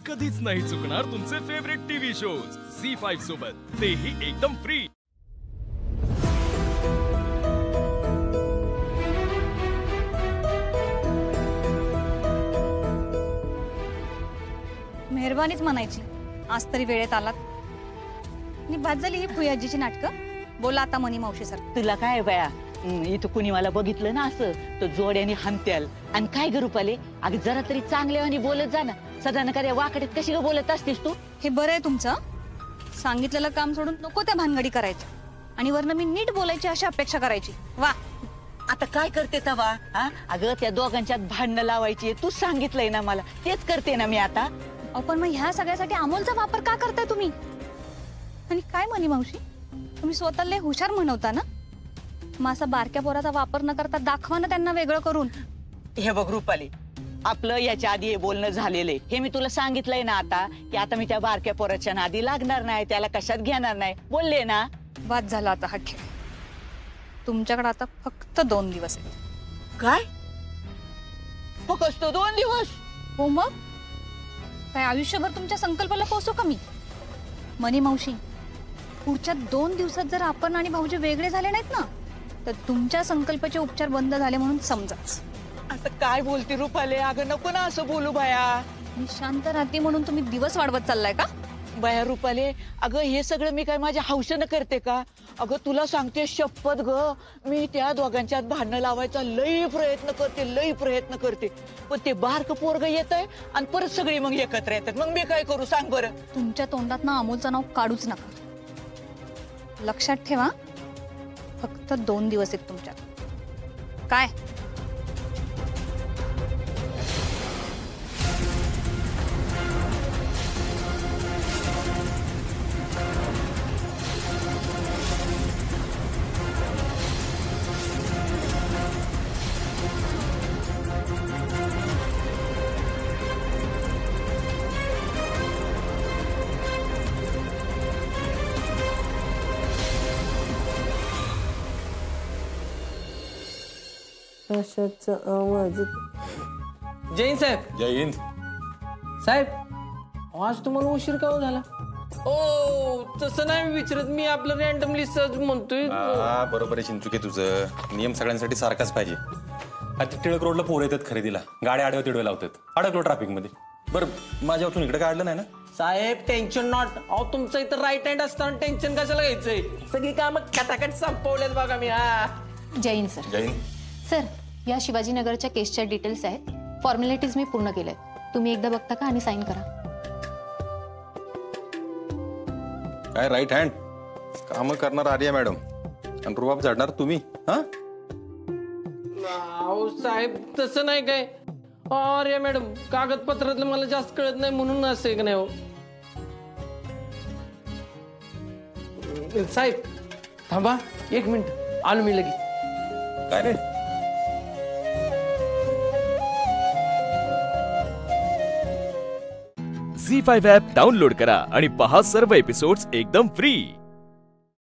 कधीच नाही चुकणार तुमचे फेवरेट टीव्ही शोज झी5 सोबत, तेही एकदम फ्री। मेहरबानीच म्हणायची, आज तरी वेळेत आलात। नि बाद झाली ही फुयाजीची नाटकं। बोला आता मनी मावशी सर। तुला काय बया, इथं कुणी मला बघितलं ना असं तो जोड्याने हंत्याल आणि काय ग रुपाले, अगं जरा तरी चांगल्यावानी बोलत जा ना। सदा नका वाकडेत कशी ग बोलत असतीस तू? हे बरं आहे तुमचं, सांगितलेलं काम सोडून नको त्या भानगडी करायच्या आणि वरनं मी नीट बोलायची अशी अपेक्षा करायची। वा आता काय करते तवा? हा अगं त्या दोघांच्यात भांडणं लावायची, तू सांगितलंय ना मला, तेच करते ना मी आता। पण मग ह्या सगळ्यासाठी अमोलचा वापर का करताय तुम्ही? आणि काय मनी मावशी, तुम्ही स्वतःला हुशार म्हणवता ना, मग असा बारक्या पोराचा वापर न करता दाखवा ना त्यांना वेगळं करून। हे बघ रुपाली, आपलं याच्या आधी हे बोलणं झालेलं आहे, हे मी तुला सांगितलंय ना आता की आता मी त्या बारक्या पोराच्या नादी लागणार नाही, त्याला कशात घेणार नाही, बोलले ना। बाद झाला आता हा खेळ। तुमच्याकडे आता फक्त 2 दिवस आहेत। काय फक्त 2 दिवस? हो मग काय आयुष्यभर तुमच्या संकल्पाला पोहोचू का मी? मनी मावशी, पुढच्या 2 दिवसात जर आपण आणि भाऊजी वेगळे झाले नाहीत ना, तर तुमच्या संकल्पाचे उपचार बंद झाले म्हणून समजाच। असं काय बोलते रुपाले? अगं नको ना असं बोलू बाया। मी शांत राहते म्हणून तुम्ही दिवस वाढवत चाललाय का? बाया रुपाले, अगं हे सगळं मी काय माझ्या हौसेनं करते का? अगं तुला सांगते शपथ ग, मी त्या दोघांच्यात भांडणं लावायचा लई प्रयत्न करते, पण ते बारकं पोरग येतंय आणि परत सगळी मग एकत्र येतात, मग मी काय करू सांग बरं? तुमच्या तोंडात ना अमोलचं नाव काढूच नका, लक्षात ठेवा। फक्त 2 दिवस आहेत तुमच्यात। काय जैन साहेब। जय हिंद साहेब, आज तुम्हाला उशीर का झाला? ओ तसं नाही मी विचारत, मी आपलं रॅन्डमली सहज म्हणतोय। बरोबर आहे चिंचुके, तुझं नियम सगळ्यांसाठी सारखाच पाहिजे। आता टिळक रोडला पोरं येतात खरेदीला, गाड्या आडव्या तिडव्या लावतात, अडकलो ट्रॅफिक मध्ये। बरं माझ्या वाचून इकडे काढलं नाही ना? साहेब टेन्शन नॉट, अहो तुमचं इथं राईट हँड असताना टेन्शन कशाला घ्यायचंय? सगळी कामं खटाखट संपवलेत बघा मी। जैन सर। जैन सर, या शिवाजीनगरच्या केसच्या डिटेल्स आहेत, फॉर्मॅलिटीज मी पूर्ण केल्या, तुम्ही एकदा बघता का आणि साइन करा। काय राईट हँड काम करणार आर्या मॅडम आणि रुबाब झाडणार तुम्ही? हा साहेब तसं नाही काय, अरे मॅडम कागदपत्रातलं मला जास्त कळत नाही म्हणून असं एक नाही हो। साहेब थांबा 1 मिनिट, आलो मी लगेच। काय रे? झी5 ॲप डाउनलोड करा आणि पहा सर्व एपिसोड्स एकदम फ्री।